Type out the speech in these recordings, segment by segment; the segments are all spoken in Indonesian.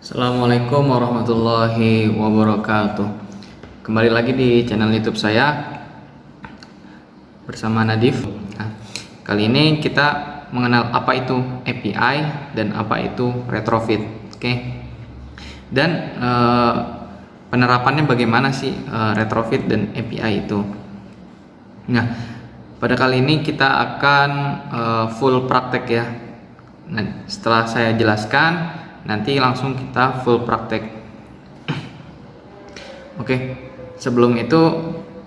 Assalamualaikum warahmatullahi wabarakatuh. Kembali lagi di channel YouTube saya bersama Nadif. Kali ini kita mengenal apa itu API dan apa itu retrofit. Dan penerapannya bagaimana sih retrofit dan API itu. Nah, pada kali ini kita akan full praktek ya. Nah, setelah saya jelaskan, nanti langsung kita full praktek. Oke, sebelum itu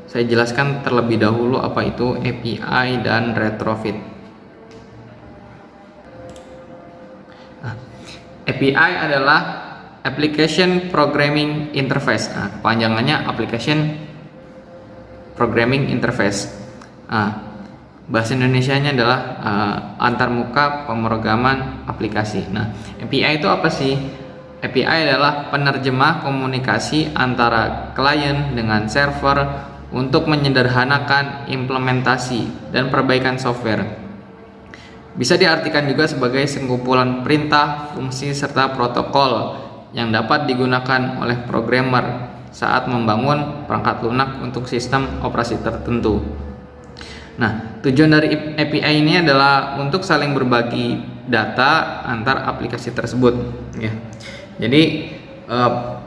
saya jelaskan terlebih dahulu apa itu API dan retrofit. API adalah Application Programming Interface. Kepanjangannya Application Programming Interface. Bahasa Indonesianya adalah antarmuka pemrograman aplikasi. Nah, API itu apa sih? API adalah penerjemah komunikasi antara klien dengan server untuk menyederhanakan implementasi dan perbaikan software. Bisa diartikan juga sebagai sekumpulan perintah, fungsi, serta protokol yang dapat digunakan oleh programmer saat membangun perangkat lunak untuk sistem operasi tertentu. Nah, tujuan dari API ini adalah untuk saling berbagi data antar aplikasi tersebut ya. Jadi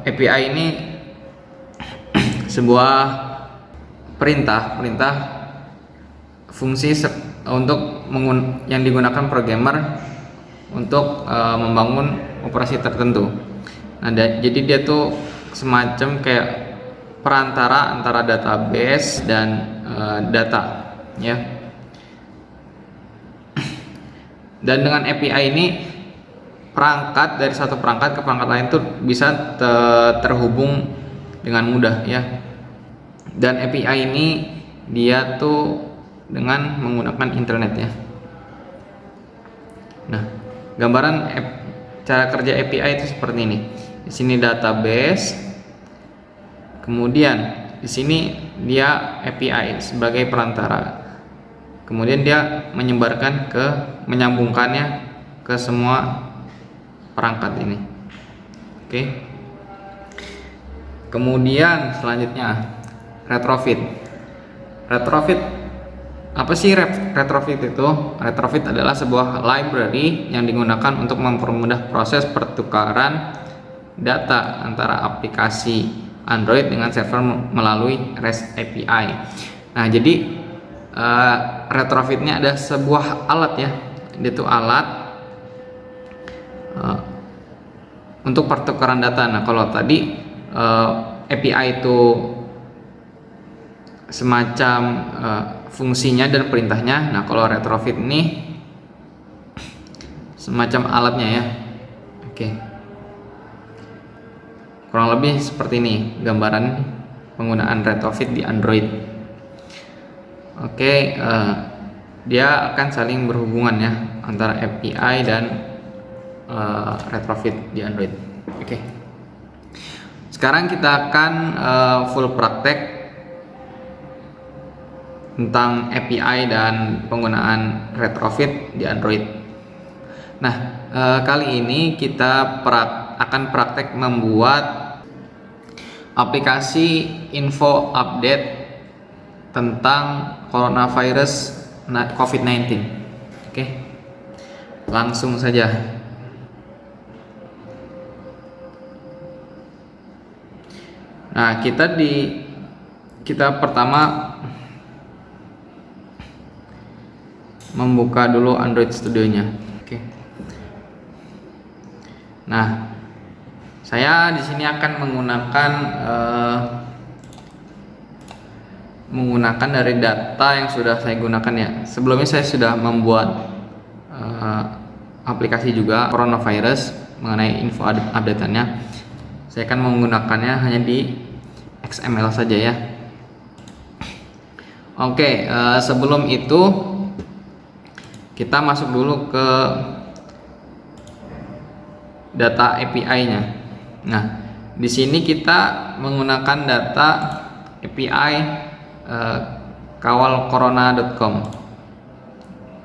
API ini sebuah perintah fungsi untuk yang digunakan programmer untuk membangun operasi tertentu. Nah, jadi dia tuh semacam kayak perantara antara database dan data ya. Dan dengan API ini perangkat dari satu perangkat ke perangkat lain tuh bisa terhubung dengan mudah ya. Dan API ini dia tuh dengan menggunakan internet ya. Nah, gambaran cara kerja API itu seperti ini. Di sini database, kemudian di sini dia API sebagai perantara. Kemudian dia menyambungkannya ke semua perangkat ini. Oke. Kemudian selanjutnya retrofit. Retrofit apa sih retrofit itu? Retrofit adalah sebuah library yang digunakan untuk mempermudah proses pertukaran data antara aplikasi Android dengan server melalui REST API. Nah, jadi retrofitnya ada sebuah alat ya. Dia tuh alat untuk pertukaran data. Nah, kalau tadi API itu semacam fungsinya dan perintahnya. Nah, kalau retrofit ini semacam alatnya ya. Oke. Kurang lebih seperti ini gambaran penggunaan retrofit di Android. Oke, dia akan saling berhubungan ya antara API dan retrofit di Android. Oke. Sekarang kita akan full praktek tentang API dan penggunaan retrofit di Android. Nah, kali ini kita akan praktek membuat aplikasi info update tentang coronavirus COVID-19. Oke, langsung saja. Nah, kita pertama membuka dulu Android Studio-nya. Oke. Nah, saya di sini akan menggunakan dari data yang sudah saya gunakan ya. Sebelumnya saya sudah membuat aplikasi juga coronavirus mengenai info update-nya. Saya akan menggunakannya hanya di XML saja ya. Oke, sebelum itu kita masuk dulu ke data API-nya. Nah, di sini kita menggunakan data API kawalcorona.com.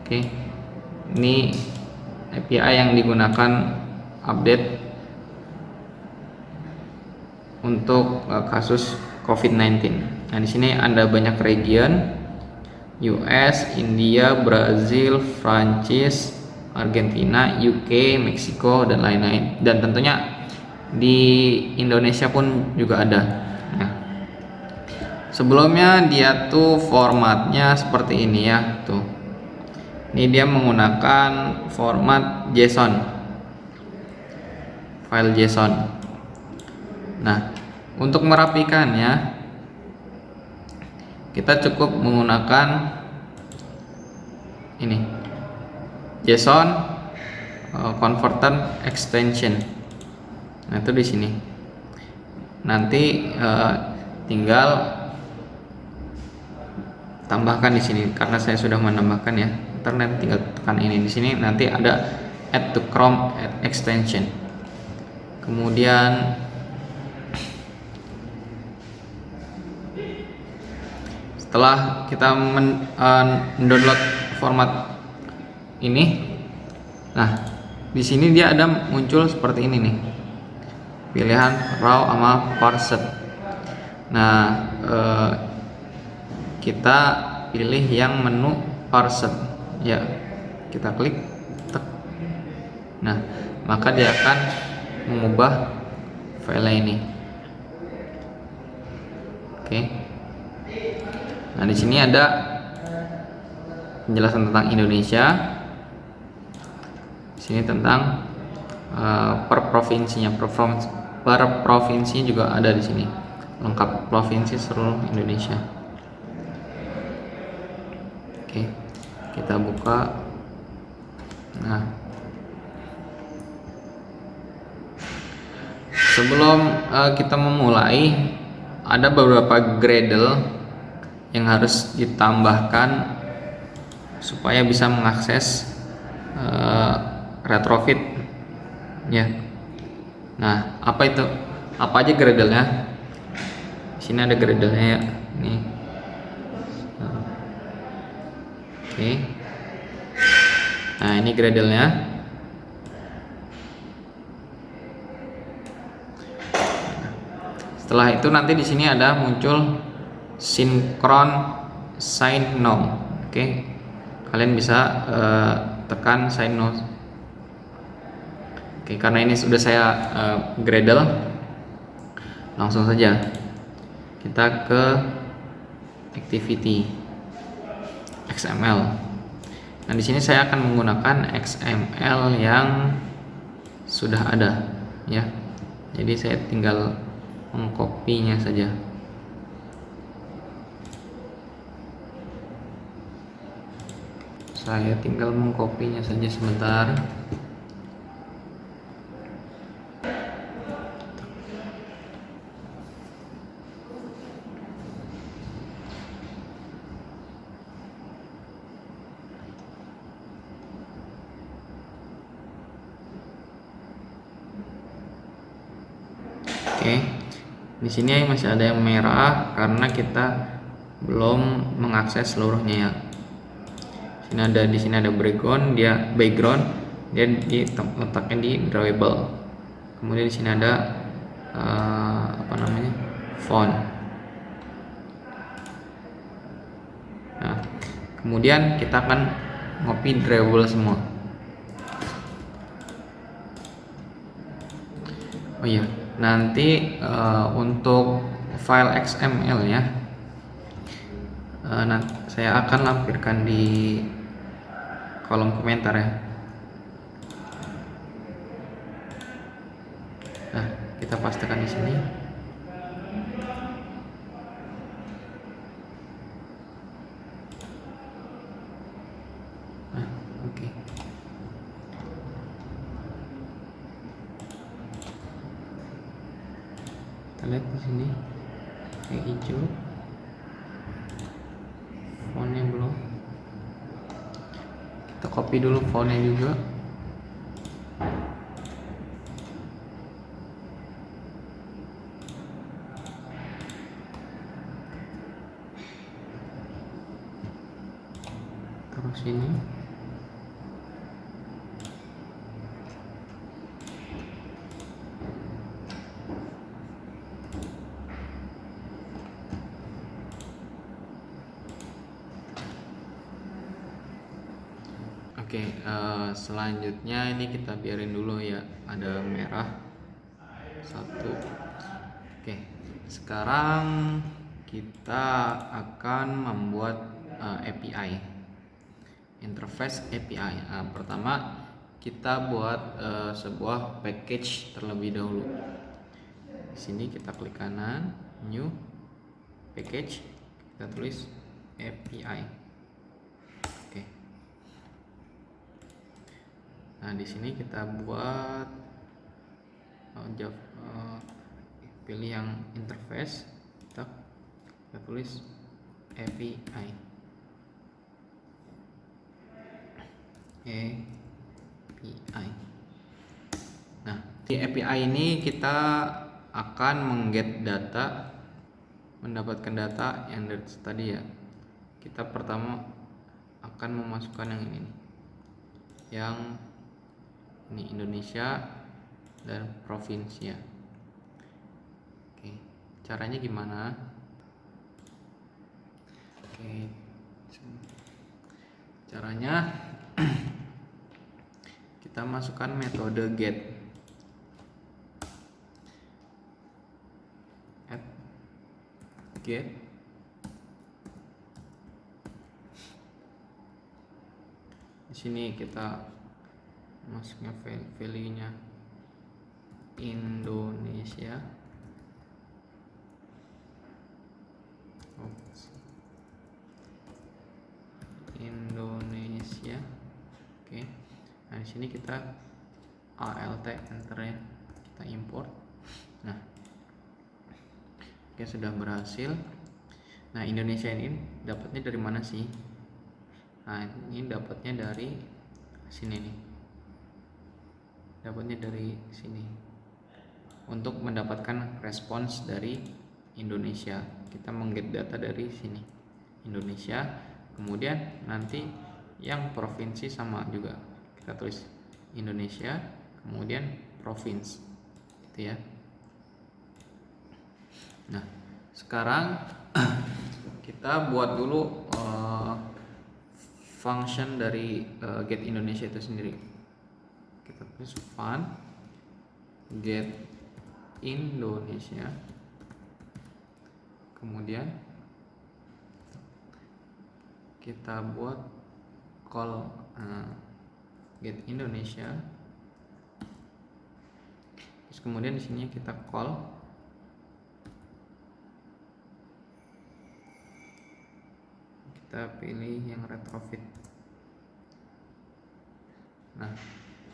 Oke, ini API yang digunakan update untuk kasus COVID-19. Nah, di sini ada banyak region, US, India, Brazil, Prancis, Argentina, UK, Meksiko, dan lain-lain. Dan tentunya di Indonesia pun juga ada. Nah, sebelumnya dia tuh formatnya seperti ini ya, tuh. Ini dia menggunakan format JSON, file JSON. Nah, untuk merapikannya kita cukup menggunakan ini JSON converter extension. Nah, itu di sini. Nanti tinggal tambahkan di sini karena saya sudah menambahkan ya. Ntar nanti tinggal tekan ini di sini, nanti ada add to Chrome extension. Kemudian setelah kita mendownload format ini, nah di sini dia ada muncul seperti ini nih, pilihan raw sama parsed. Nah, kita pilih yang menu parsed ya, kita klik tek. Nah, maka dia akan mengubah file ini. Oke. Nah, di sini ada penjelasan tentang Indonesia. Di sini tentang per provinsinya, per provinsi juga ada di sini, lengkap provinsi seluruh Indonesia. Oke, kita buka. Nah, sebelum kita memulai, ada beberapa Gradle yang harus ditambahkan supaya bisa mengakses retrofit ya. Nah, apa itu? Apa aja Gradle-nya? Di sini ada Gradle-nya ya. Nih. Oke. Nah, ini Gradle-nya. Setelah itu nanti di sini ada muncul Synchron sign no. Oke. Kalian bisa tekan sign no. Oke, karena ini sudah saya Gradle, langsung saja kita ke activity XML. Nah, di sini saya akan menggunakan XML yang sudah ada ya. Jadi saya tinggal mengkopinya saja. Saya tinggal mengkopinya saja sebentar. Oke, di sini masih ada yang merah karena kita belum mengakses seluruhnya ya. Di sini ada background, dia letaknya di drawable. Kemudian di sini ada font. Nah, kemudian kita akan copy drawable semua. Oh iya, nanti untuk file XML nya saya akan lampirkan di kolom komentar ya. Nah, kita pastikan di sini. Nah, oke. Kita lihat di sini yang hijau, fontnya belum. Kita copy dulu fontnya juga. Terus ini. Oke, selanjutnya ini kita biarin dulu ya, ada merah satu. Oke, sekarang kita akan membuat API, interface API. Pertama kita buat sebuah package terlebih dahulu. Di sini kita klik kanan, new package, kita tulis API. Oke. Nah, di sini kita buat pilih yang interface, kita tulis API. API. Nah, di API ini kita akan mengget data, mendapatkan data yang dari tadi ya. Kita pertama akan memasukkan yang ini, yang ini Indonesia dan provinsi ya. Oke, caranya gimana? Oke, caranya kita masukkan metode get. Get di sini kita masuknya value-nya Indonesia. Indonesia. Oke. Nah, di sini kita alt enter ya. Kita import. Nah, oke, sudah berhasil. Nah, Indonesia ini dapatnya dari mana sih? Nah, ini dapatnya dari sini nih. Dapatnya dari sini. Untuk mendapatkan respons dari Indonesia, kita mengget data dari sini Indonesia. Kemudian nanti yang provinsi sama juga, kita tulis Indonesia kemudian provinsi gitu ya. Nah, sekarang kita buat dulu function dari get Indonesia itu sendiri. Kita tulis fun get Indonesia, kemudian kita buat call get Indonesia, terus kemudian di sini kita call kita pilih yang retrofit. Nah,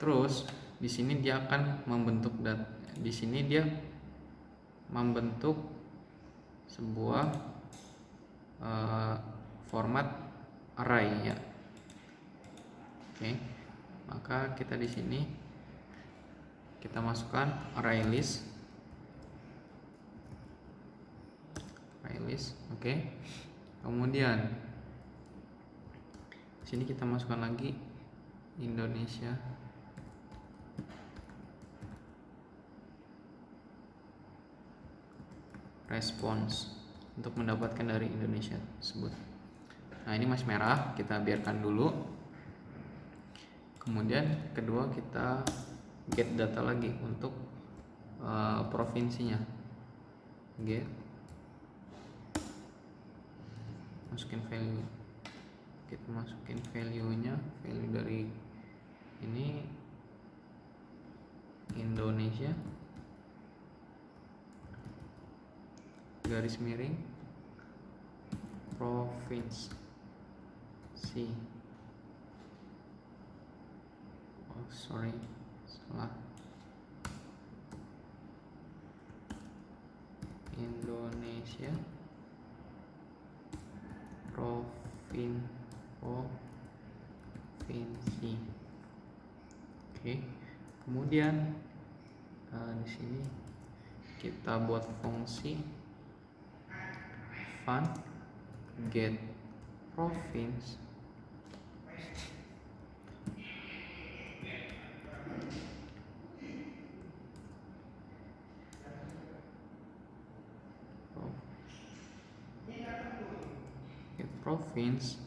terus di sini dia akan membentuk di sini dia membentuk sebuah format array ya. Oke. Maka kita di sini kita masukkan array list. Oke. Kemudian di sini kita masukkan lagi Indonesia. Response untuk mendapatkan dari Indonesia tersebut. Nah, ini masih merah, kita biarkan dulu. Kemudian kedua kita get data lagi untuk provinsinya. Get, masukin value. Kita masukin value-nya, value dari ini Indonesia, garis miring provinsi. Oh, sorry, salah. Indonesia provinsi. Oke. Kemudian di sini kita buat fungsi fun get province get province,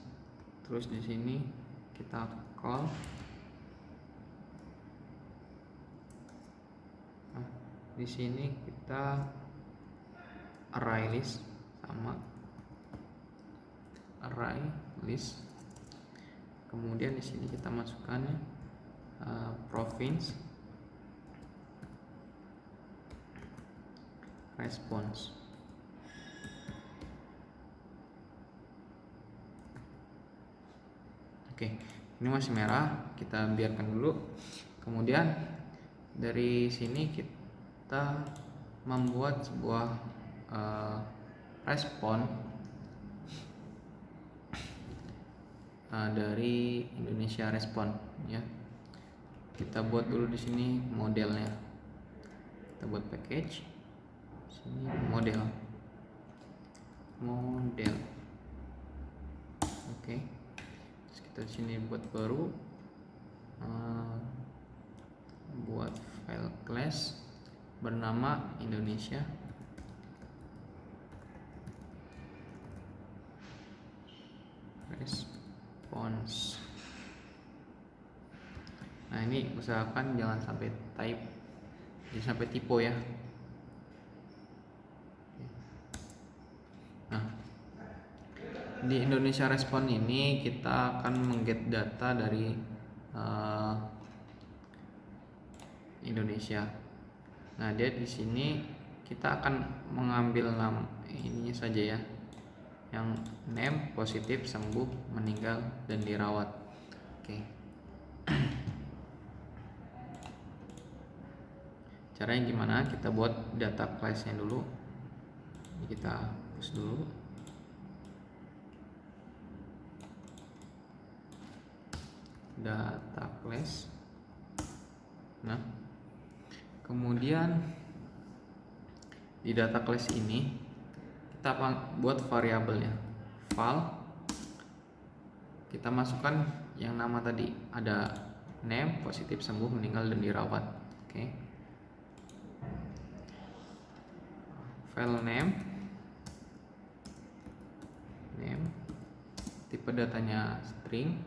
terus di sini kita call. Nah, di sini kita array list, sama array list. Kemudian di sini kita masukkan province response. Oke, ini masih merah, kita biarkan dulu. Kemudian dari sini kita membuat sebuah respon dari Indonesia Respon, ya. Kita buat dulu di sini modelnya. Kita buat package. Sini model. Oke. Terus kita di sini buat baru, buat file class bernama Indonesia Response. Nah, ini usahakan jangan sampai typo ya. Nah, di Indonesia Respon ini kita akan mengget data dari Indonesia. Nah, dia di sini kita akan mengambil nama ininya saja ya, yang name, positif, sembuh, meninggal, dan dirawat. Oke. Caranya gimana? Kita buat data class-nya dulu. Kita hapus dulu. Data class. Nah, kemudian di data class ini kita buat variabelnya val. Kita masukkan yang nama tadi, ada name, positif, sembuh, meninggal, dan dirawat. Oke. File name, tipe datanya string,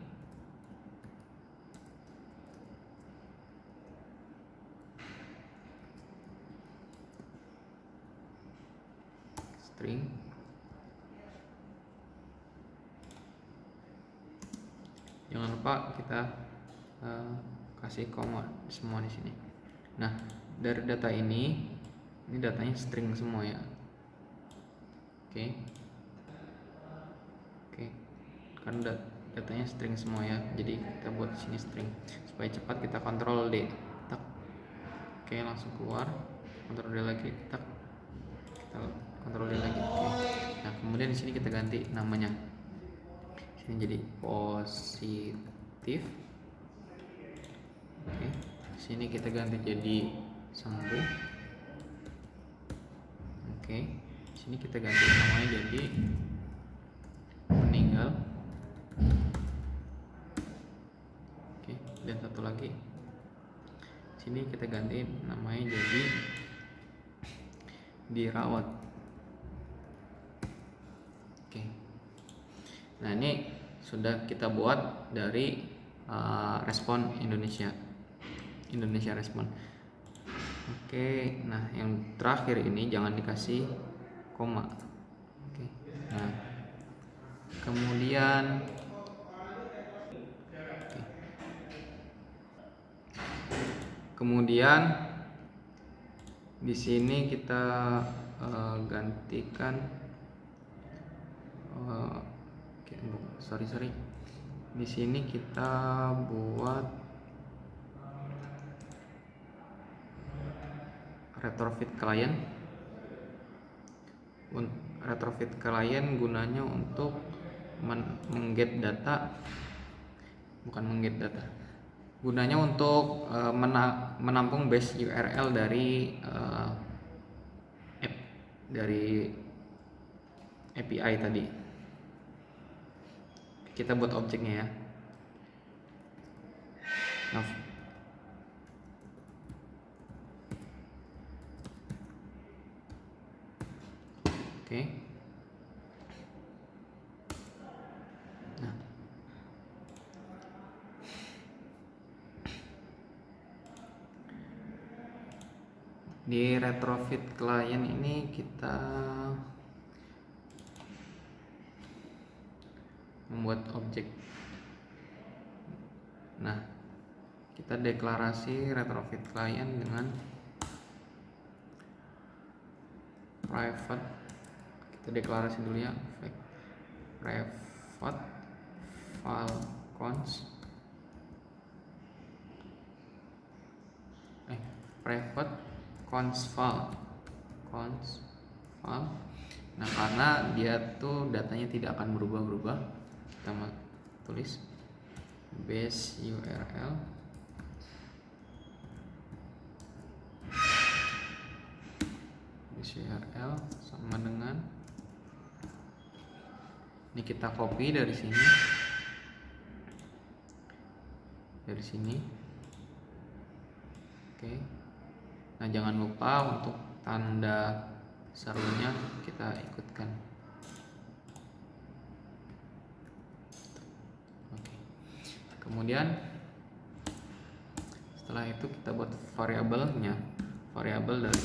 jangan lupa kita kasih koma semua di sini. Nah, dari data ini datanya string semua ya. Oke, karena datanya string semua ya, jadi kita buat di sini string supaya cepat. Kita kontrol D, tak. Oke, langsung keluar. Kontrol D lagi, tak. Kita kontrol D lagi. Oke. Nah, kemudian di sini kita ganti namanya. Sini jadi positif. Oke. Sini kita ganti jadi sembuh. Oke. Sini kita ganti namanya jadi meninggal. Oke. Dan satu lagi. Sini kita ganti namanya jadi dirawat. Oke. Nah, ini sudah kita buat dari respon Indonesia Respon. Oke, nah yang terakhir ini jangan dikasih koma. Oke. Nah, kemudian di sini kita gantikan sorry. Di sini kita buat retrofit client. Retrofit client gunanya untuk mengget data, gunanya untuk menampung base URL dari API tadi. Kita buat objeknya ya. Nah, oke. Nah, Di retrofit client ini kita membuat objek. Nah, kita deklarasi retrofit client dengan private. Kita deklarasi dulu ya, private file private const file. Nah, karena dia tuh datanya tidak akan berubah-ubah, kita tulis base URL sama dengan ini, kita copy dari sini, oke. Nah, jangan lupa untuk tanda serunya kita ikutkan. Oke. Kemudian setelah itu kita buat variabelnya, variabel dari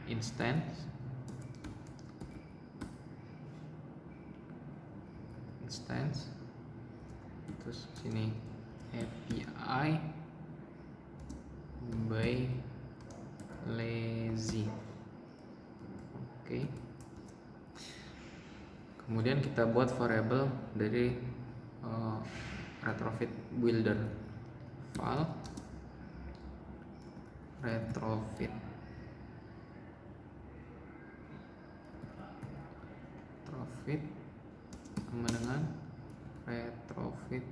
instance terus sini API by lazy. Oke. Kemudian kita buat variabel dari retrofit builder file retrofit sama dengan retrofit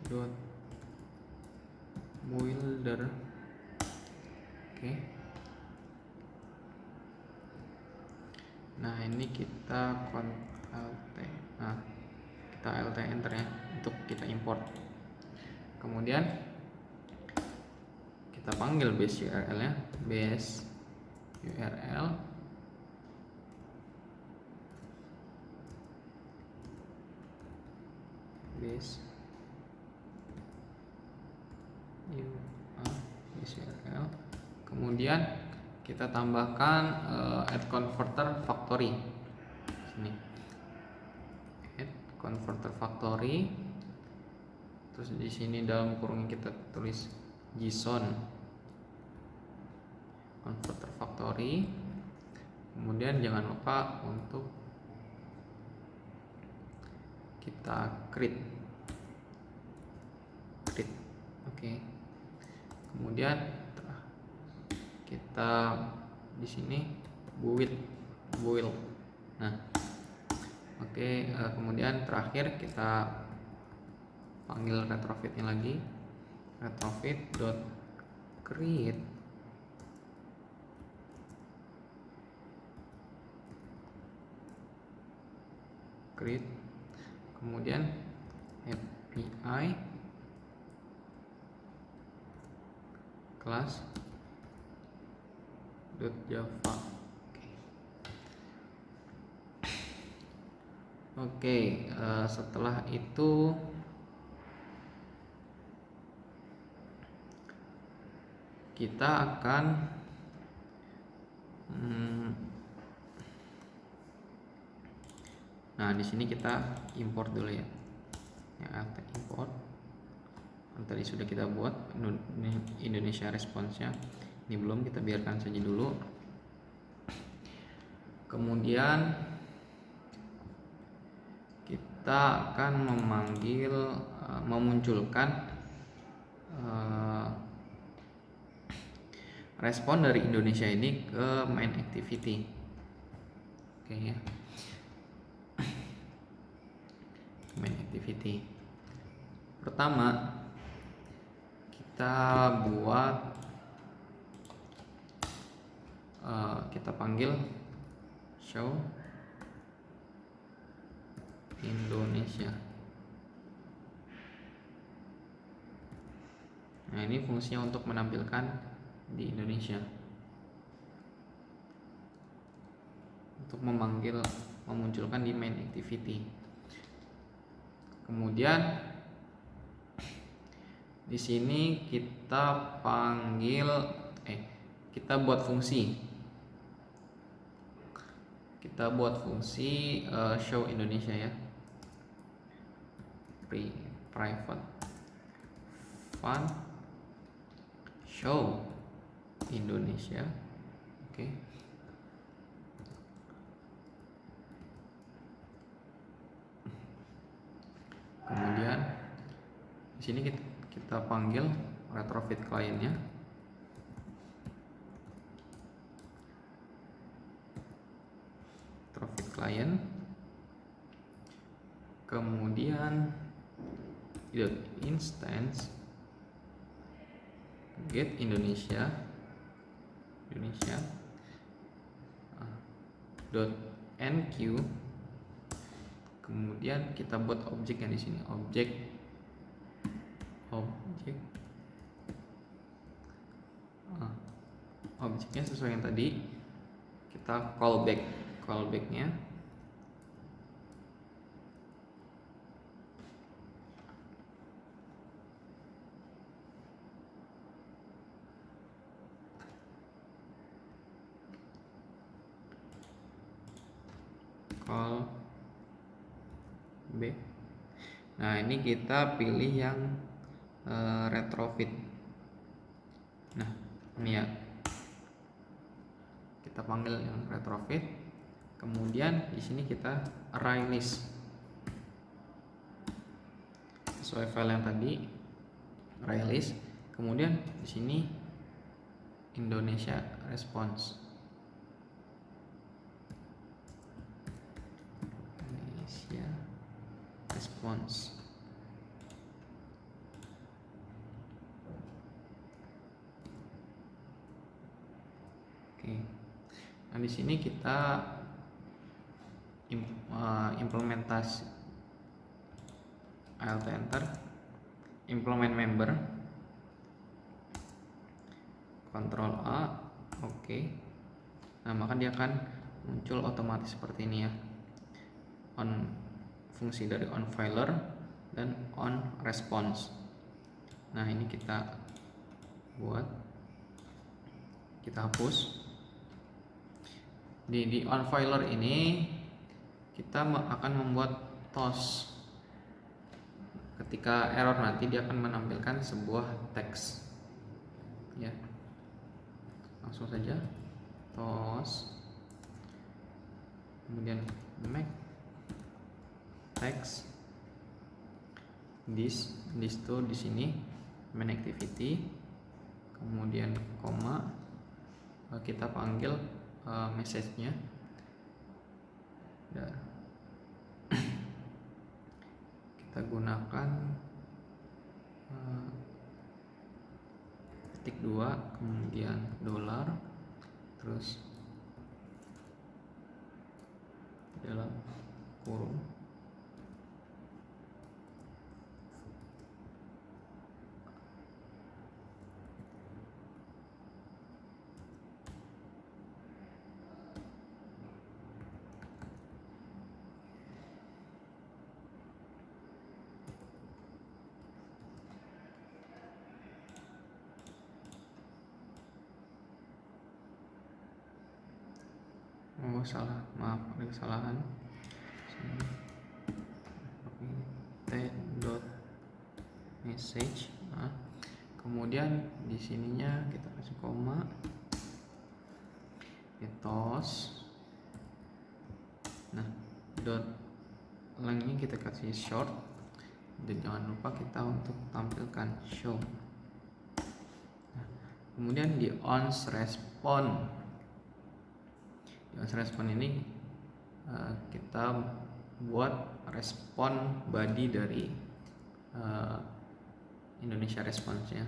dot builder. Oke. Nah, ini kita kita alt enter ya untuk kita import. Kemudian kita panggil base URL nya, base URL base URL. Kemudian kita tambahkan add converter factory. Sini add converter factory. Terus di sini dalam kurung kita tulis JSON converter factory. Kemudian jangan lupa untuk kita create. Oke. Kemudian kita di sini build. Nah, oke. Kemudian terakhir kita panggil retrofitnya lagi, retrofit dot create kemudian API class .java. Oke, setelah itu kita akan nah, di sini kita import dulu ya. Import. Tadi sudah kita buat Indonesia response-nya. Ini belum, kita biarkan saja dulu. Kemudian kita akan memunculkan respon dari Indonesia ini ke main activity. Oke ya. Main activity. Pertama kita buat kita panggil show Indonesia. Nah, ini fungsinya untuk menampilkan di Indonesia, untuk memunculkan di main activity. Kemudian Di sini kita panggil kita buat fungsi. Kita buat fungsi show Indonesia ya. Private fun show Indonesia. Oke. Kemudian di sini kita panggil retrofit kliennya. Retrofit client. Kemudian instance get Indonesia .enq. Kemudian kita buat objeknya di sini, objeknya sesuai yang tadi. Kita callbacknya callback. Nah, ini kita pilih yang retrofit. Nah, ini ya, kita panggil yang retrofit. Kemudian di sini kita array list sesuai file yang tadi, array list. Kemudian di sini Indonesia response. Oke. Nah, di sini kita implementasi alt enter, implement member, Ctrl A, oke. Nah, maka dia akan muncul otomatis seperti ini ya. Fungsi dari onFiler dan onResponse. Nah, ini kita hapus. Di onFiler ini kita akan membuat toast. Ketika error nanti dia akan menampilkan sebuah teks ya. Langsung saja toast, kemudian make text this tuh di sini main activity, kemudian koma, kita panggil message-nya. Kita gunakan ketik 2, kemudian $, terus dalam kurung salah, maaf ada kesalahan. T.message. Nah, kemudian di sininya kita kasih koma, toast. Nah, lengthnya kita kasih short, dan jangan lupa kita untuk tampilkan show. Nah, kemudian di onResponse. Respon ini kita buat respon body dari Indonesia response nya.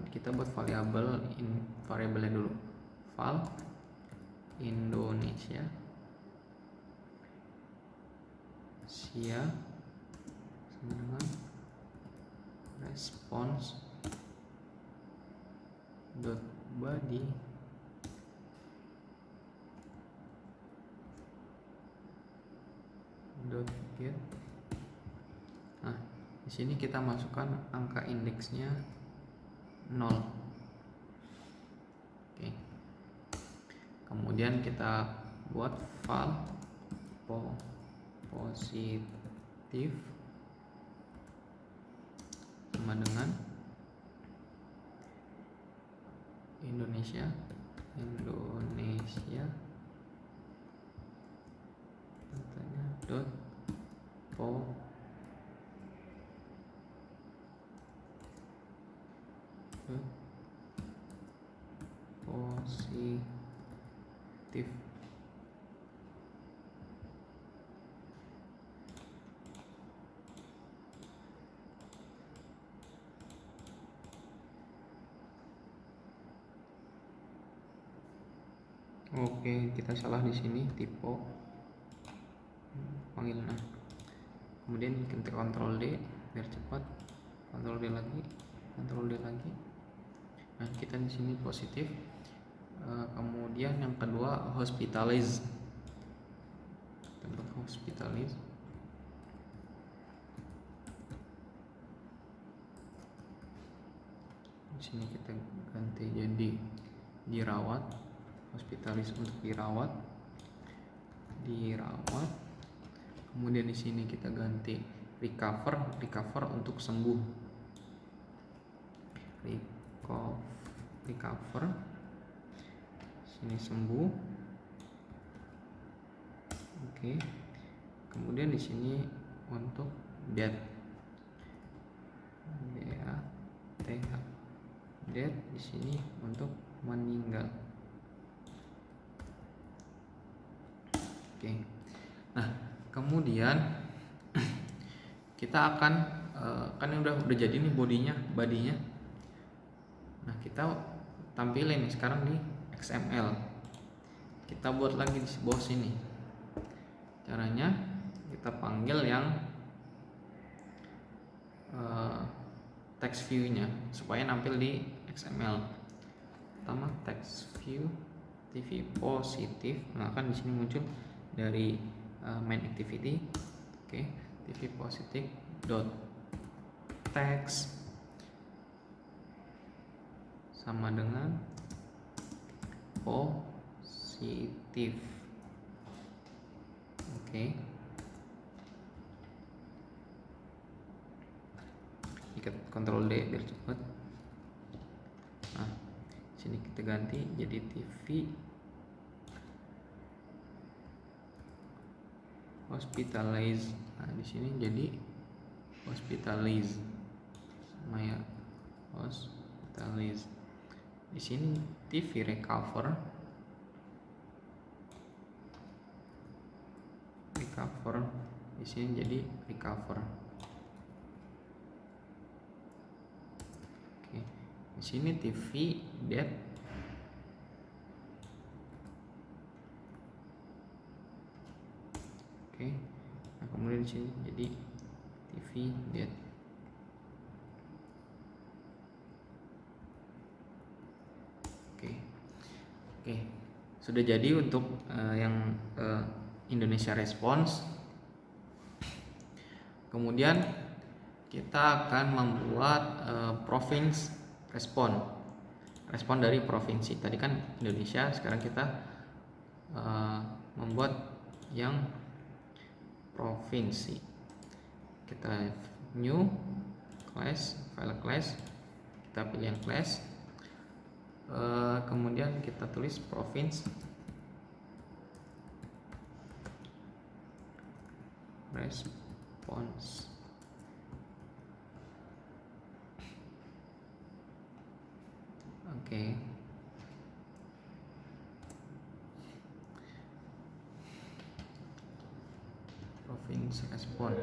Kita buat variabelnya dulu, val Indonesia sia sama dengan response body get. Nah, Di sini kita masukkan angka indeksnya 0. Oke. Kemudian kita buat file positif sama dengan Indonesia katanya dot positif. Oke, kita salah di sini, typo panggil nah. Kemudian kita Ctrl D biar cepat, Ctrl D lagi, Ctrl D lagi. Nah, kita di sini positif. Kemudian yang kedua hospitalize, tempat hospitalize. Di sini kita ganti jadi dirawat, hospitalis untuk dirawat. Kemudian di sini kita ganti recover untuk sembuh. Recover. Sini sembuh. Oke. Kemudian di sini untuk death. Death di sini untuk meninggal. Oke. Nah, kemudian kita akan kan udah jadi nih bodinya. Nah, kita tampilin sekarang di XML. Kita buat lagi di bawah sini. Caranya kita panggil yang text view-nya supaya nampil di XML. Pertama text view TV positif. Nah, kan di sini muncul dari main activity. Oke, TV positif dot text sama dengan positif. Oke. Ikat Ctrl D biar cepat. Nah, sini kita ganti jadi TV hospitalize. Nah, di sini jadi hospitalize. Maya hospitalize. Di sini TV recover. Di sini jadi recover. Oke. Di sini TV death. Oke. Nah, kemudian di sini jadi TV death. Oke, sudah jadi untuk yang Indonesia Response. Kemudian kita akan membuat province respon dari provinsi. Tadi kan Indonesia, sekarang kita membuat yang provinsi. Kita new class, file class, kita pilih yang class. Kemudian kita tulis province response. Oke. Province response.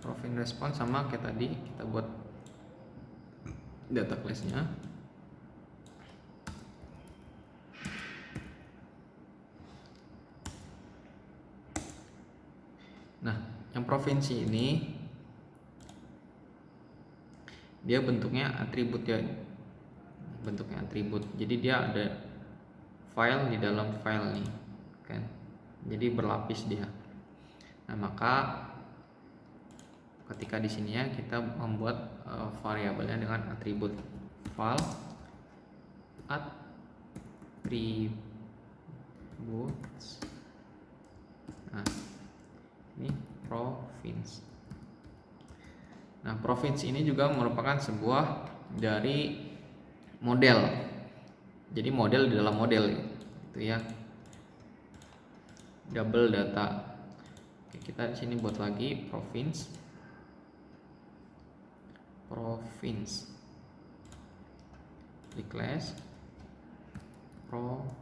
Province response sama kayak tadi, kita buat data class-nya. Nah, yang provinsi ini dia bentuknya atribut ya. Bentuknya atribut. Jadi dia ada file di dalam file nih. kan, jadi berlapis dia. Nah, maka ketika di sini ya kita membuat variabelnya dengan atribut val attributes. Nah, ini province. Nah, province ini juga merupakan sebuah dari model. Jadi model di dalam model itu ya. Double data. Oke, kita di sini buat lagi province. Di class province.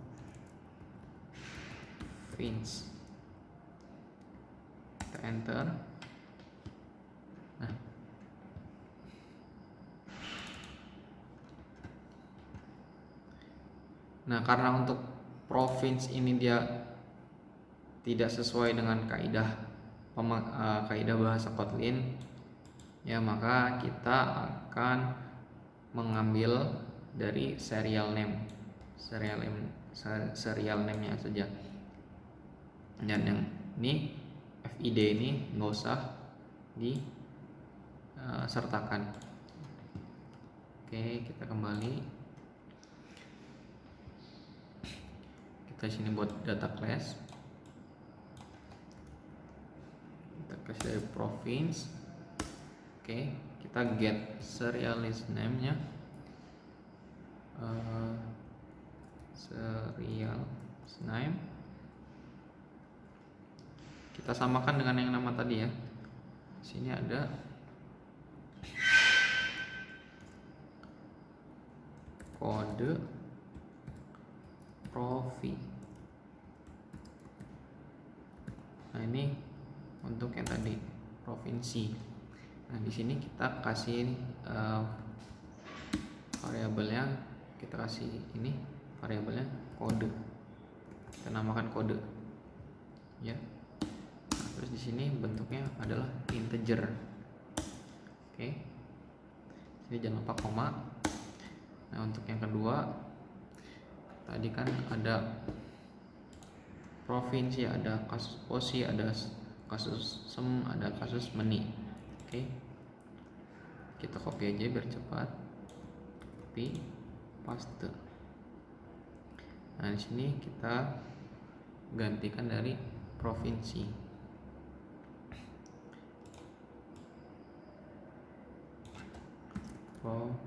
Kita enter. Nah, karena untuk province ini dia tidak sesuai dengan kaidah bahasa Kotlin, ya maka kita akan mengambil dari serial name-nya saja. Dan yang ini FID ini nggak usah disertakan. Oke, kita kembali. Kita sini buat data class. Kita kasih dari province. Oke, kita get serialist name-nya. Serialist name. Kita samakan dengan yang nama tadi ya. Sini ada kode provi. Nah, ini untuk yang tadi provinsi. Nah, di sini kita kasih variabelnya, kita kasih ini variabelnya kode. Kita namakan kode. Ya. Nah, terus di sini bentuknya adalah integer. Oke. Sini jangan lupa koma. Nah, untuk yang kedua tadi kan ada provinsi, ada kasus posi, ada kasus sem, ada kasus meni. Oke. Kita copy aja biar cepat. Copy, paste. Nah, di sini kita gantikan dari provinsi. Provinsi.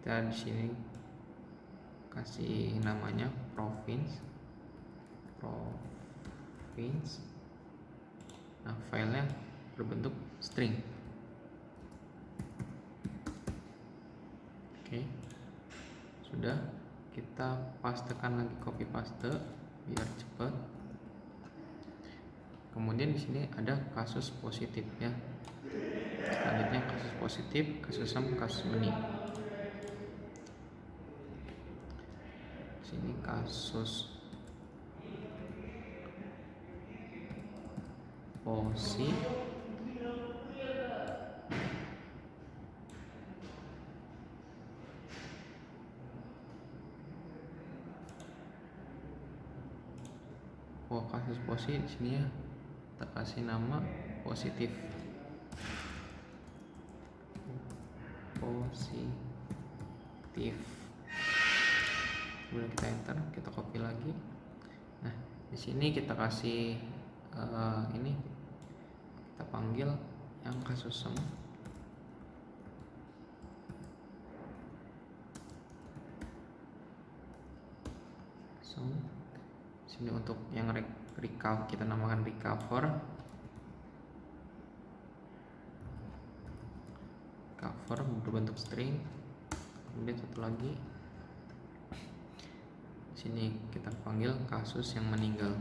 Kita di sini kasih namanya province. Nah, filenya berbentuk string. Oke. Sudah, kita pastekan lagi, copy paste biar cepat. Kemudian di sini ada kasus positif ya. Selanjutnya kasus positif, kasus sem, kasus meni. Sini kasus posi, kasus posi di sini ya, kita kasih nama positif. Kemudian kita enter, kita copy lagi. Nah, di sini kita kasih ini, kita panggil yang kasus sem. Sini untuk yang recover kita namakan recover berbentuk string. Kemudian satu lagi, sini kita panggil kasus yang meninggal,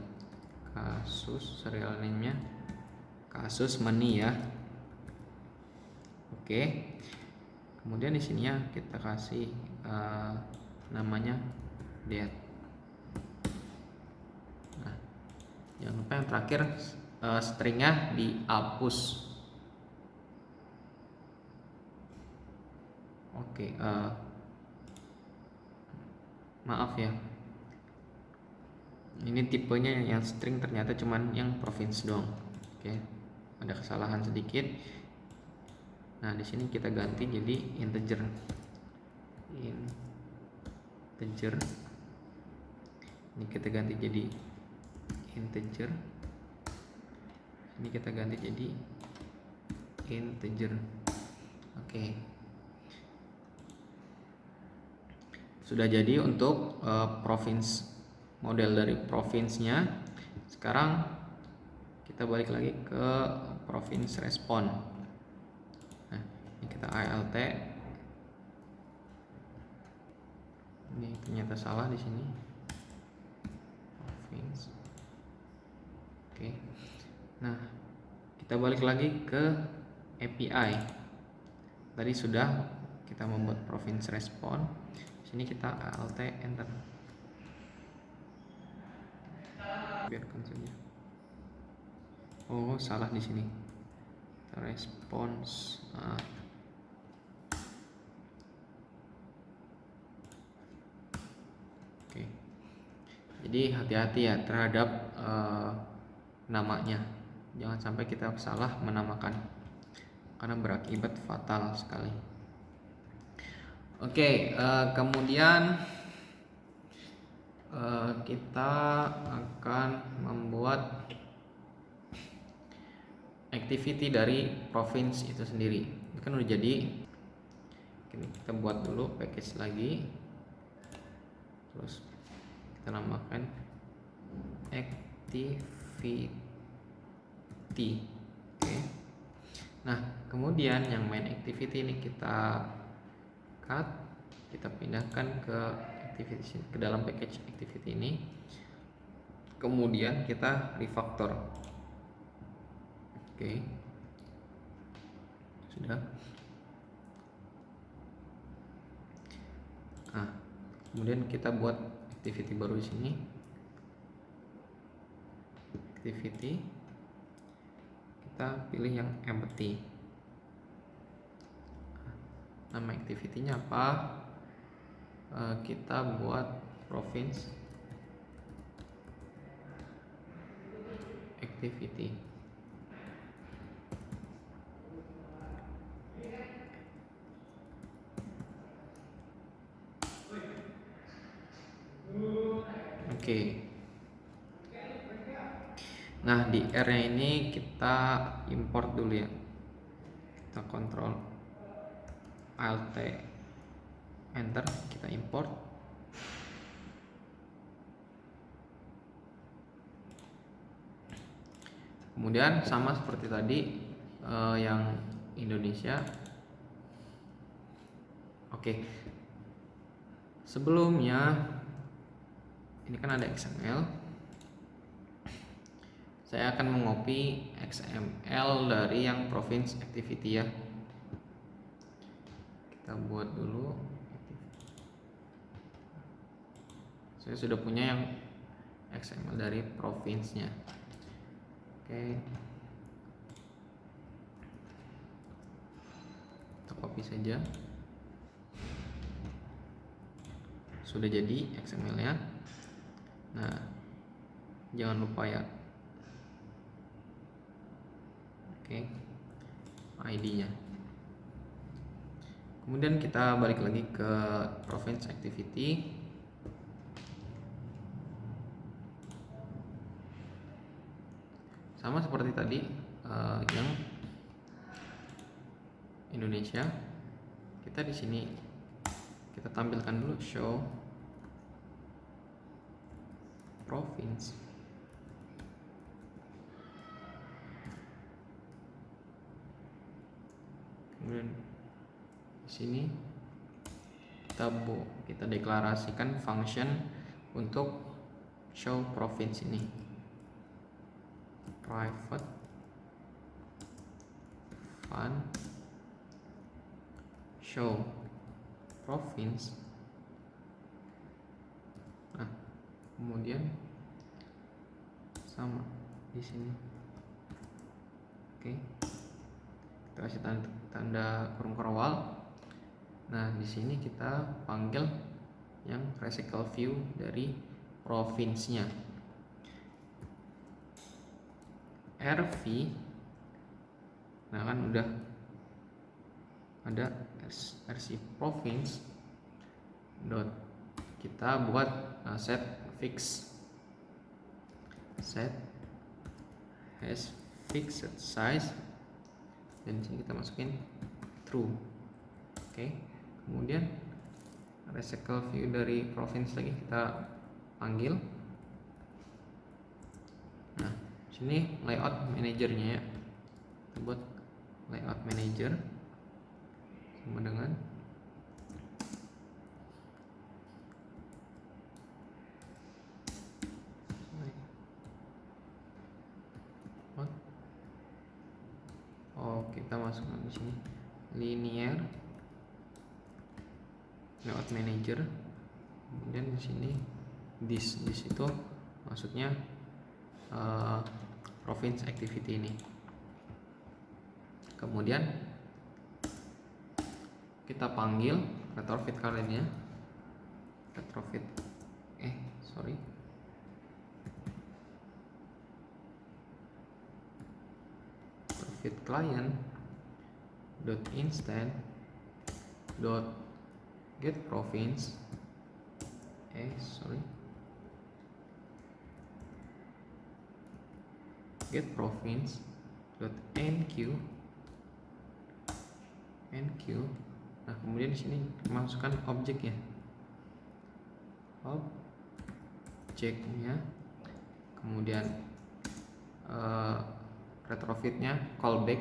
kasus serial name-nya kasus meni ya. Oke. Kemudian di sininya kita kasih namanya death. Nah, jangan lupa yang terakhir stringnya dihapus. Oke, Maaf ya, ini tipenya yang string ternyata cuman yang province doang. Oke, ada kesalahan sedikit. Nah, di sini kita ganti jadi integer. Integer. Ini kita ganti jadi integer. Ini kita ganti jadi integer. Oke. Sudah jadi untuk province, model dari province-nya. Sekarang kita balik lagi ke province respond. Nah, ini kita alt. Ini ternyata salah di sini. Province. Oke. Nah, kita balik lagi ke API. Tadi sudah kita membuat province respond. Sini kita alt enter. Biarkan saja. Oh, salah di sini. Response. Oke. Jadi hati-hati ya terhadap namanya. Jangan sampai kita salah menamakan, karena berakibat fatal sekali. Oke, kemudian kita akan membuat activity dari province itu sendiri. Ini kan udah jadi. Kita buat dulu package lagi, terus kita namakan activity. Oke. Nah, kemudian yang main activity ini kita cut, kita pindahkan ke activity, ke dalam package activity ini. Kemudian kita refactor. Oke. Sudah. Nah, kemudian kita buat activity baru di sini. Activity, kita pilih yang empty. Nama activity-nya apa? Kita buat province activity. Oke. Nah, di R-nya ini kita import dulu ya. Kita kontrol alt enter, kita import. Kemudian sama seperti tadi yang Indonesia. Oke. Sebelumnya ini kan ada XML. Saya akan mengopi XML dari yang province activity ya. Kita buat dulu. Saya sudah punya yang XML dari province-nya. Oke. Kita copy saja. Sudah jadi XML-nya. Nah, jangan lupa ya. Oke. ID-nya. Kemudian kita balik lagi ke province activity. Sama seperti tadi yang Indonesia. Kita di sini kita tampilkan dulu show province. Kemudian di sini kita deklarasikan function untuk show province ini. Private fun show province. Nah, kemudian sama di sini. Oke. Kita kasih tanda kurung korowal. Nah, di sini kita panggil yang recycle view dari provinsinya. RV, nah kan udah ada RC province dot, kita buat set has fixed size, dan sini kita masukin true. Oke. Kemudian recycle view dari province lagi kita panggil. Nah, sini layout manajernya ya, kita buat layout manager sama dengan kita masukkan di sini linear layout manager, kemudian di sini this itu maksudnya province activity ini. Kemudian kita panggil retrofit kaliannya, retrofit retrofit client dot instance dot get province get province dot enqueue. Nah, kemudian di sini masukkan objeknya, kemudian retrofitnya callback,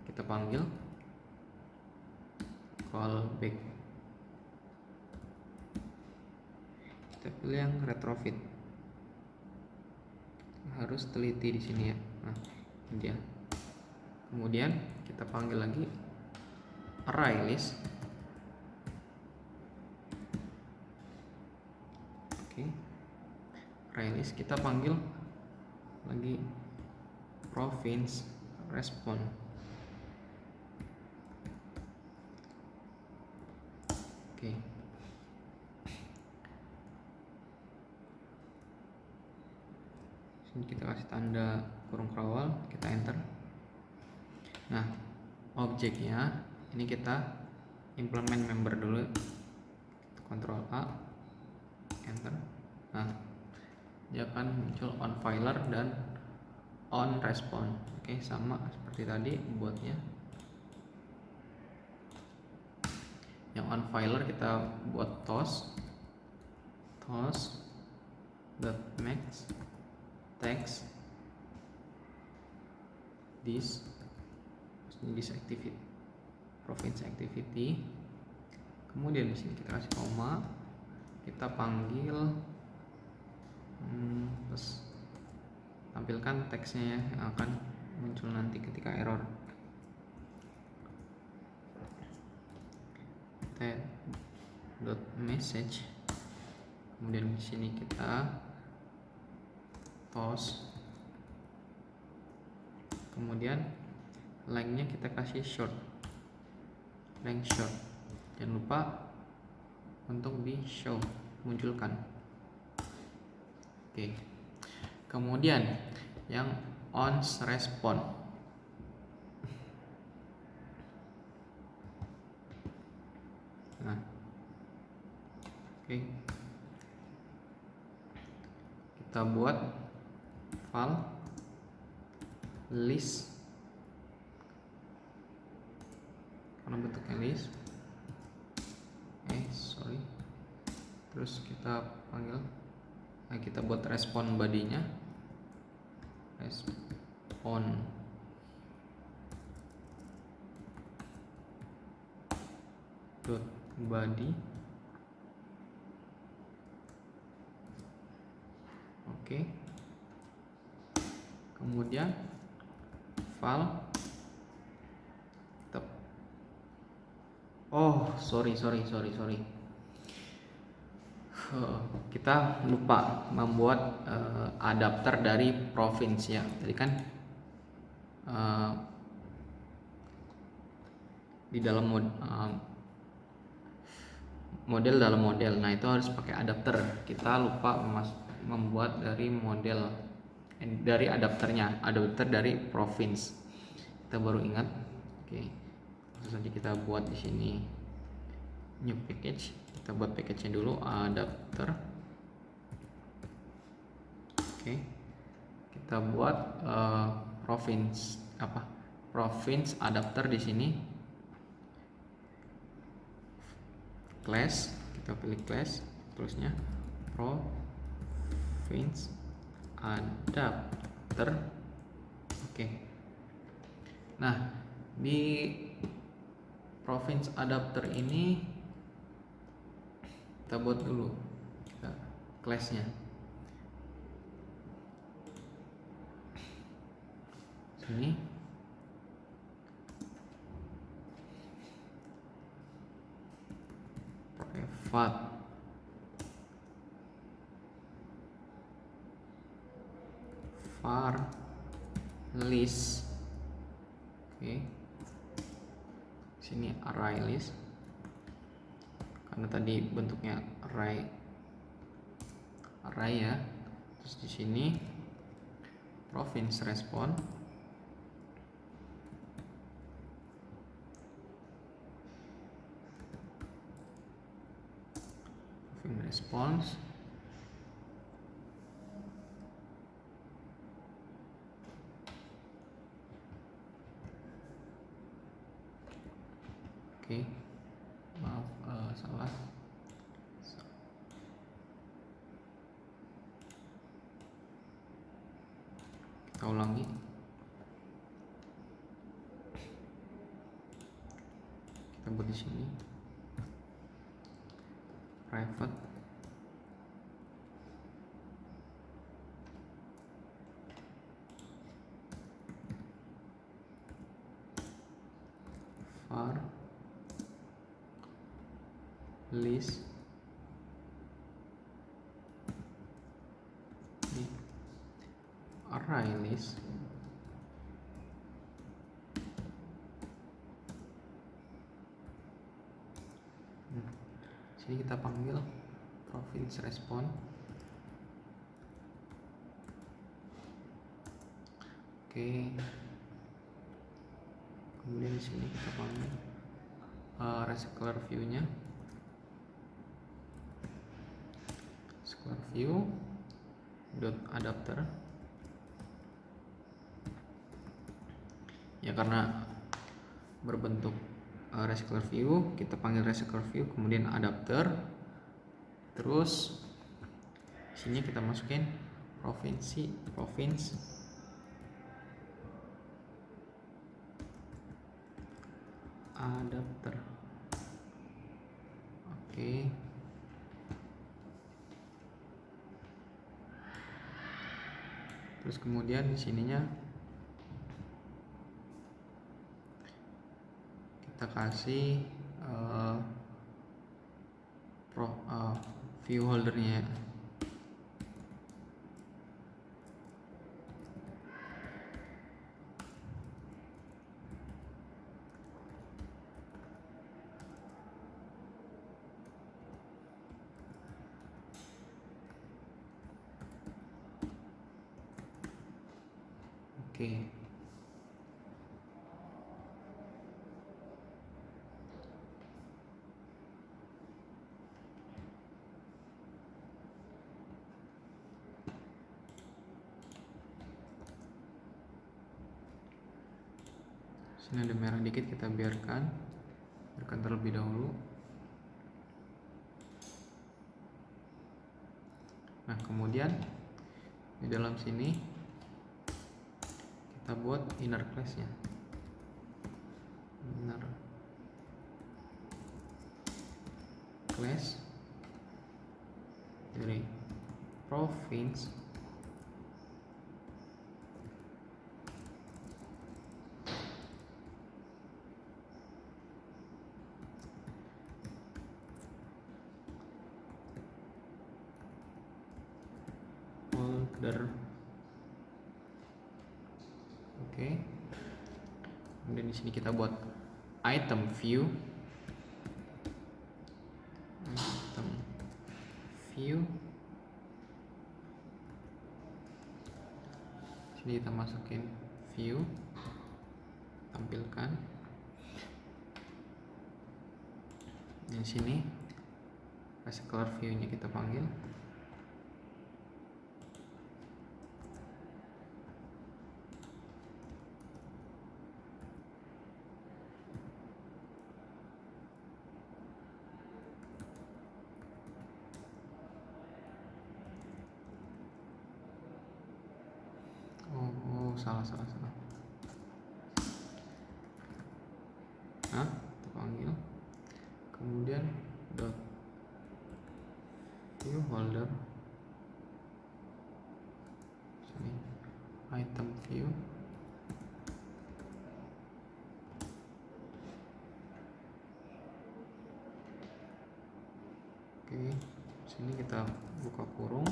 kita panggil callback, kita pilih yang retrofit, harus teliti di sini ya. Nah, dia. Kemudian kita panggil lagi array list. Array list kita panggil lagi province response. Sini kita kasih tanda kurung kawal, kita enter. Nah, objeknya ini kita implement member dulu, Ctrl A, enter. Nah, dia akan muncul on filer dan on response. Sama seperti tadi buatnya. Yang on filer kita buat toss dot max text this activity province activity. Kemudian di sini kita kasih koma, kita panggil terus tampilkan teksnya ya, yang akan muncul nanti ketika error. Dot message, kemudian di sini kita toss, kemudian lengthnya kita kasih length short, jangan lupa untuk di show, munculkan. Kemudian yang on response, kita buat file list karena bentuknya list. Terus kita panggil, kita buat respon body-nya, respon dot body. Kemudian file sorry, kita lupa membuat adapter dari province ya. Jadi kan di dalam model dalam model. Nah, itu harus pakai adapter. Kita lupa membuat dari model dari adapternya, adapter dari province. Kita baru ingat. Oke. Langsung saja kita buat di sini new package. Kita buat package-nya dulu, adapter. Oke. Kita buat province province adapter di sini. Class, kita pilih class, terusnya province adapter. Oke. Nah, di province adapter ini kita buat dulu classnya. Sini private var list. Oke. Sini array list, karena tadi bentuknya array ya. Terus di sini province response, oke. Maaf, salah. Kita ulangi. Kita buat di sini private var list di array list. Sini kita panggil province response. Oke. Kemudian di sini kita panggil recycler view-nya. Recycler view dot adapter. Ya, karena berbentuk recycler view, kita panggil recycler view, kemudian adapter. Terus sini kita masukin province adapter. Oke. Terus kemudian di sininya kita kasih view holdernya. Oke. Sini ada merah dikit, kita biarkan terlebih dahulu. Nah, kemudian di dalam sini kita buat inner class-nya. Inner class dari province folder. Oke. Kemudian di sini kita buat item view. view, sini kita masukin view, tampilkan. Di sini kasih color view-nya kita panggil. Salah. Nah, kita panggil. Kemudian dot view holder, sini item view, oke. Sini kita buka kurung,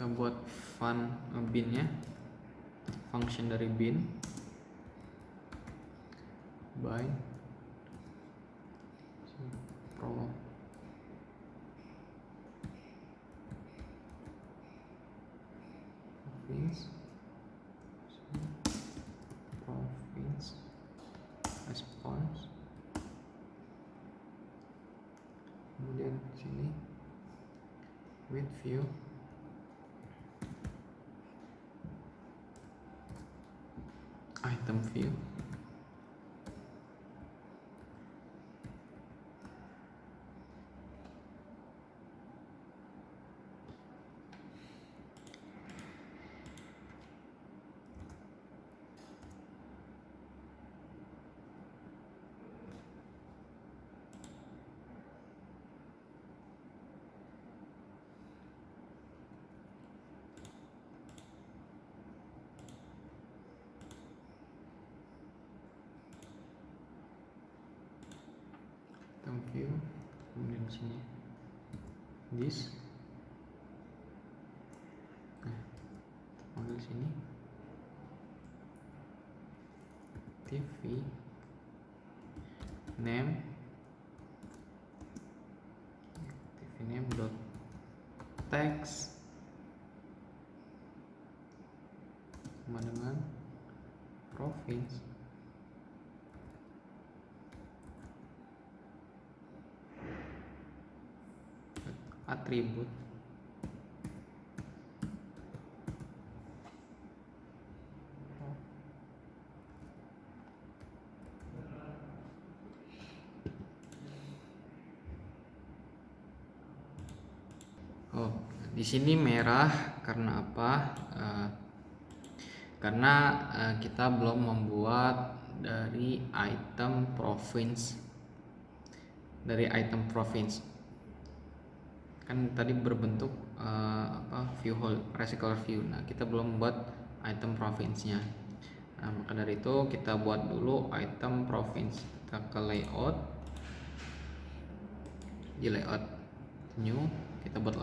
kita buat bin-nya, function dari bin, by province response, kemudian sini with view, item view, view, kemudian sini this, nah panggil sini TV name dot text sama dengan province, atribut di sini merah karena apa? Karena kita belum membuat dari item province, kan tadi berbentuk view recycler view. Nah, kita belum buat item province-nya. Nah, maka dari itu kita buat dulu item province. Kita ke layout, di layout new, kita buat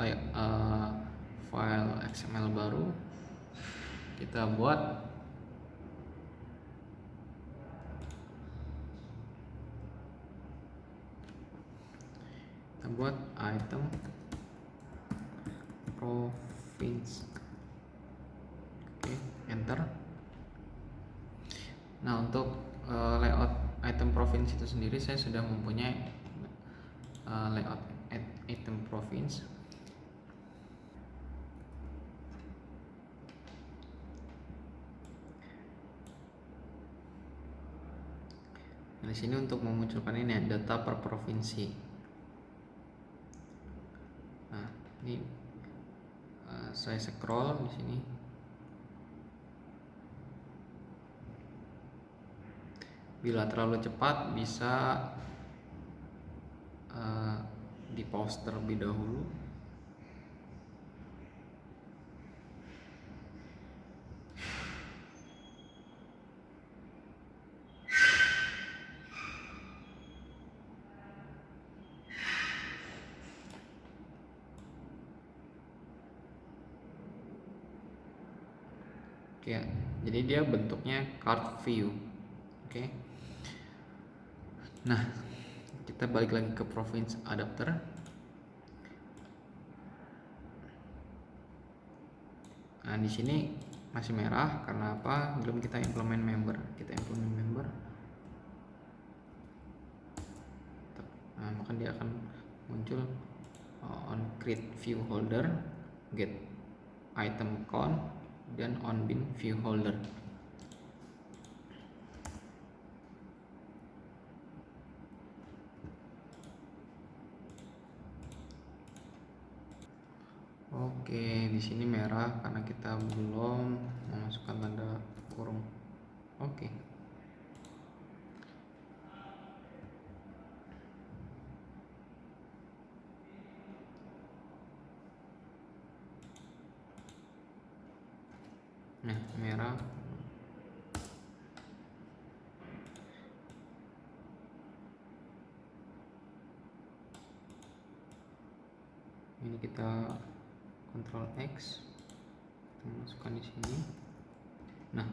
file XML baru, kita buat item province. Oke, enter. Nah, untuk layout item province itu sendiri saya sudah mempunyai layout item province. Nah, di sini untuk memunculkan ini data per provinsi. Nah, ini saya scroll di sini. Bila terlalu cepat bisa di pause terlebih dahulu. Oke, jadi dia bentuknya card view. Oke. Nah, kita balik lagi ke province adapter. Nah, di sini masih merah karena apa? Belum kita implement member. Kita implement member. Nah, maka dia akan muncul on create view holder, get item count, dan on bin view holder. Oke, di sini merah karena kita belum memasukkan tanda kurung. Oke. Nah, merah. Ini kita Ctrl X, kita masukkan di sini. Nah,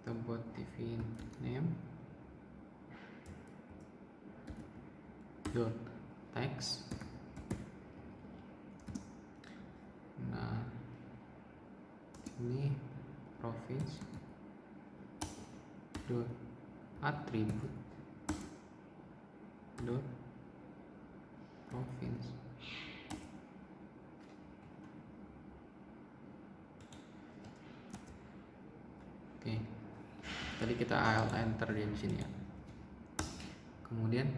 kita buat TV name dot text. Nah, ini province dot attribute dot province. Oke, tadi kita alt enter di sini ya. Kemudian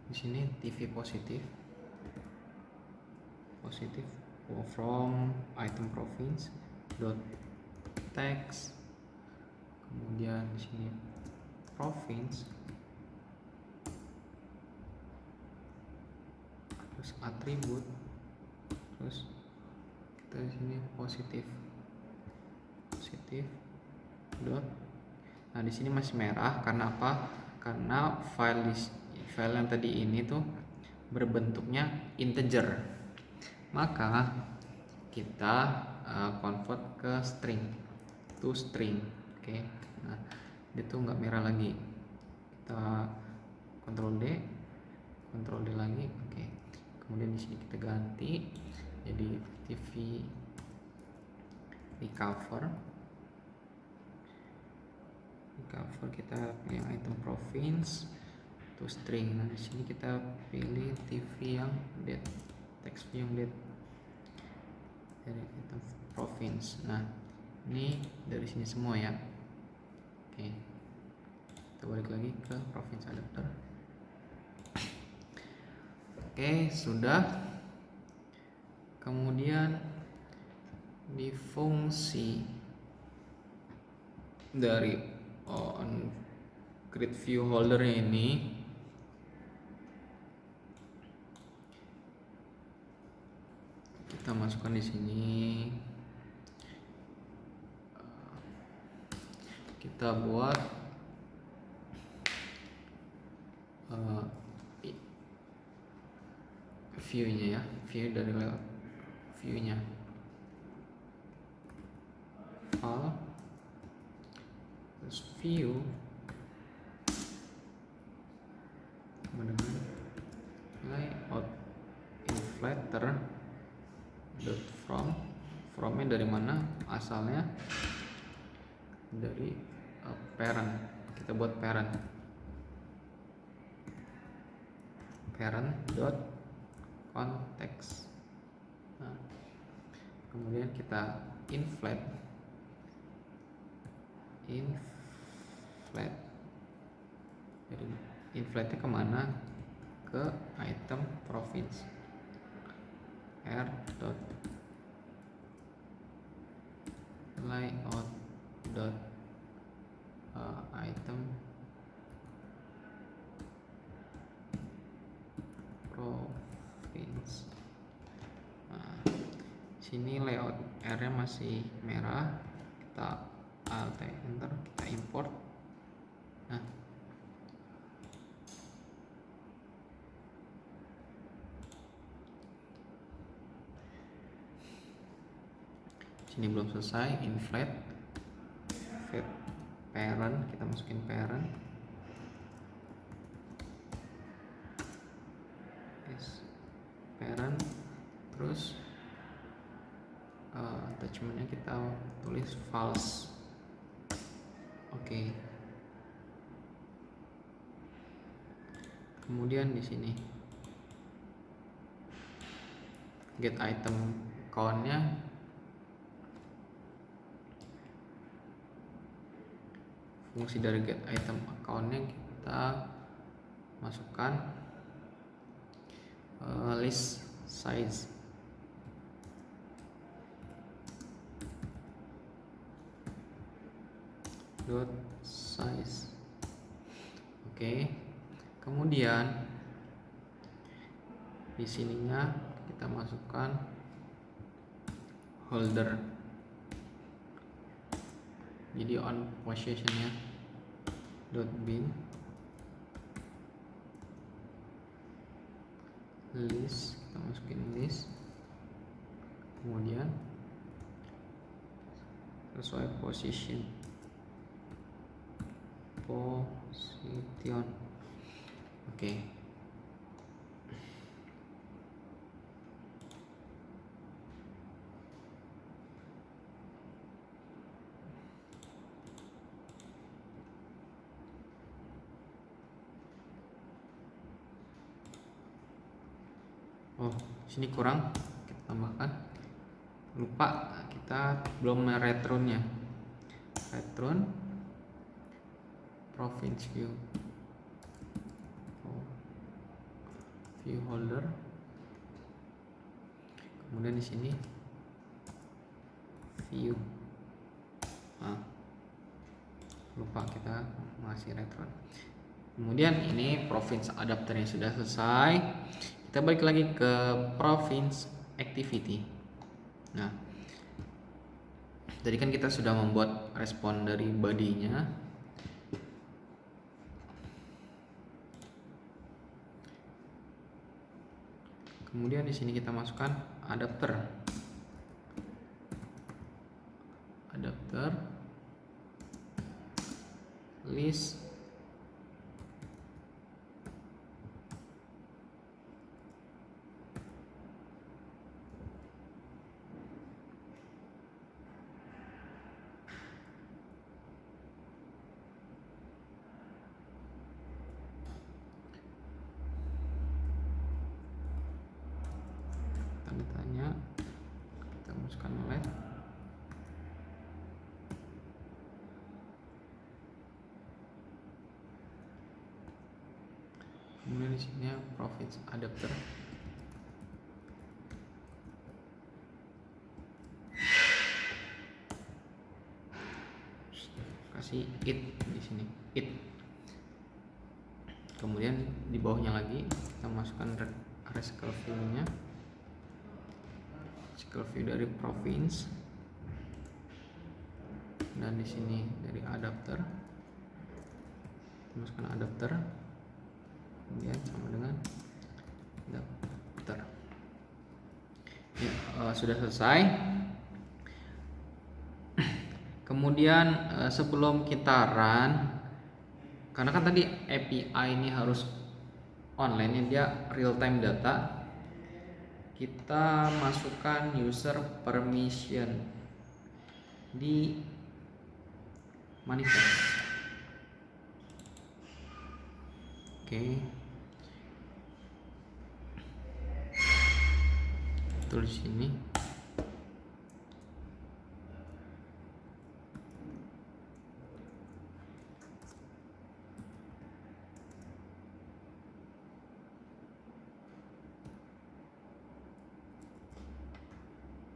di sini TV positif from item province dot text. Kemudian di sini province, terus atribut, terus kita di sini positif dot. Nah, di sini masih merah karena apa? Karena file yang tadi ini tuh berbentuknya integer. Maka kita convert ke string, to string. Oke. Nah, itu nggak merah lagi. Kita Ctrl D lagi. Oke. Kemudian di sini kita ganti jadi TV recover, kita pilih item province to string. Nah, di sini kita pilih TV yang date, text view yang date dari item province. Nah, ini dari sini semua ya. Oke, kita balik lagi ke province adapter. Oke, sudah. Kemudian di fungsi dari on create view holder ini kita masukkan di sini, kita buat view-nya ya, view dari layout view-nya, file, terus view, kemudian layout inflator dot from-nya dari mana? Asalnya dari parent. Kita buat parent dot context. Nah, kemudian kita inflate. Jadi inflate-nya kemana? Ke item province, r dot layout dot item province. Nah, sini layout R nya masih merah, kita alt enter, kita kita import. Nah, sini belum selesai. Inflate parent, kita masukin parent. Yes, parent. Terus attachmentnya kita tulis false. Oke. Kemudian di sini get item countnya fungsi dari get item accountnya kita masukkan list size. Dot size. Oke. Kemudian di sininya kita masukkan holder. Jadi on possessionnya dot bin list, kita masukin list. Kemudian sesuai position. Oke. Oh, sini kurang, kita tambahkan. Lupa, kita belum returnnya. Return province view. View holder. Kemudian di sini view. Nah, lupa kita masih return. Kemudian ini province adapternya sudah selesai. Kita balik lagi ke province activity. Nah, tadi kan kita sudah membuat respon dari body-nya. Kemudian di sini kita masukkan adapter. List tanya, kita masukkan let. Kemudian di sini province adapter. Kasih it di sini, it. Kemudian di bawahnya lagi kita masukkan rescale view-nya. Rescale view dari province. Dan di sini dari adapter. Kita masukkan adapter. Kemudian sama dengan adapter. Ya, sudah selesai. Kemudian sebelum kita run, karena kan tadi API ini harus online, dia real time data, kita masukkan user permission di manifest. Oke. Tulis sini.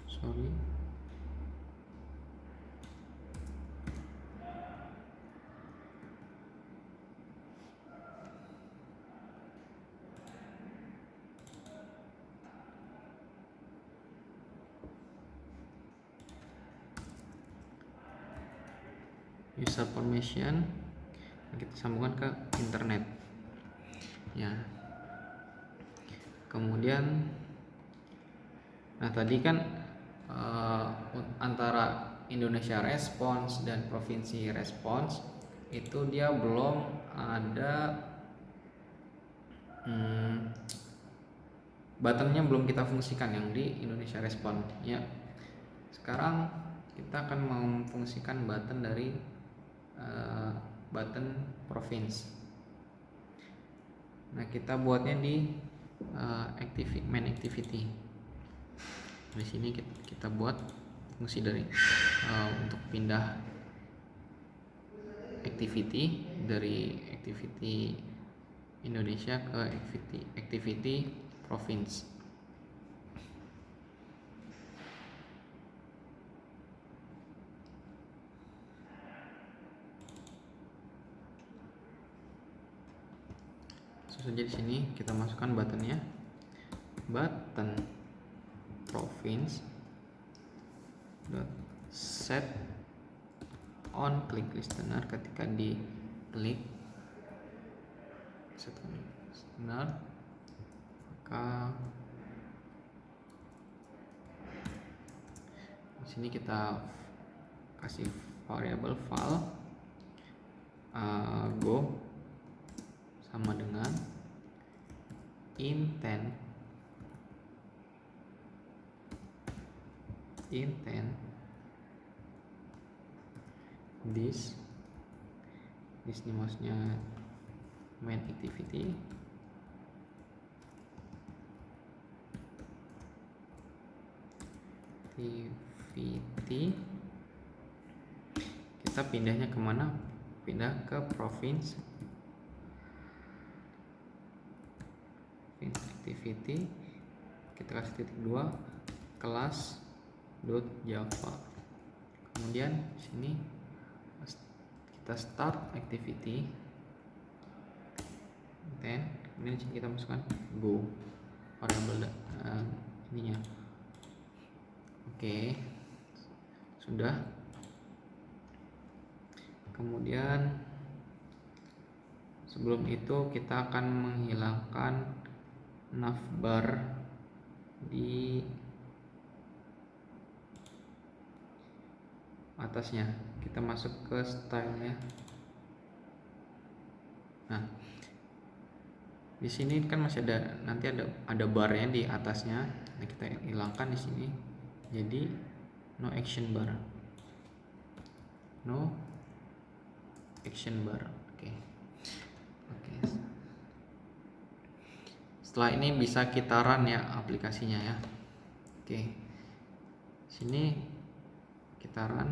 Sorry. user permission, kita sambungkan ke internet ya. Kemudian nah tadi kan antara Indonesia Response dan Provinsi Response itu dia belum ada buttonnya, belum kita fungsikan yang di Indonesia Response ya. Sekarang kita akan memfungsikan button dari button province. Nah kita buatnya di main activity. Di sini kita buat fungsi dari untuk pindah activity dari activity Indonesia ke activity province. Saja di sini kita masukkan buttonnya, button province set on click listener. Ketika di klik set on listener, maka di sini kita kasih variable file go sama dengan intent this ini maksudnya main activity kita pindahnya kemana? Pindah ke province activity, kita kasih titik 2 kelas .java. Kemudian sini kita start activity, then kemudian sini kita masukkan go variable ininya. Oke, sudah. Kemudian sebelum itu kita akan menghilangkan navbar di atasnya. Kita masuk ke stylenya. Nah, di sini kan masih ada, nanti ada barnya di atasnya. Nah, kita hilangkan di sini. Jadi no action bar. Oke. Setelah ini bisa kita run ya aplikasinya ya. Oke. Sini kita run.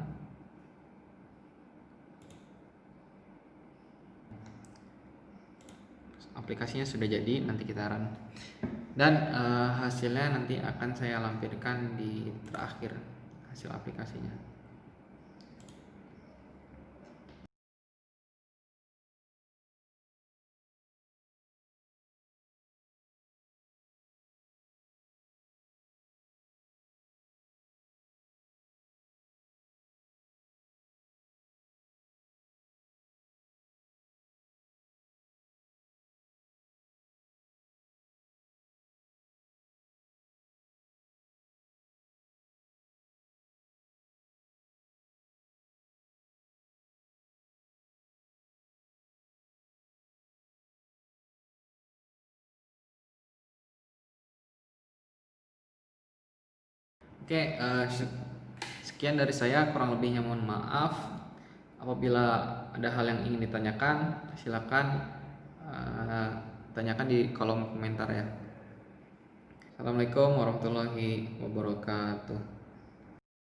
Aplikasinya sudah jadi, nanti kita run. Dan hasilnya nanti akan saya lampirkan di terakhir, hasil aplikasinya. Oke, sekian dari saya, kurang lebihnya mohon maaf. Apabila ada hal yang ingin ditanyakan, silakan tanyakan di kolom komentar ya. Assalamualaikum warahmatullahi wabarakatuh.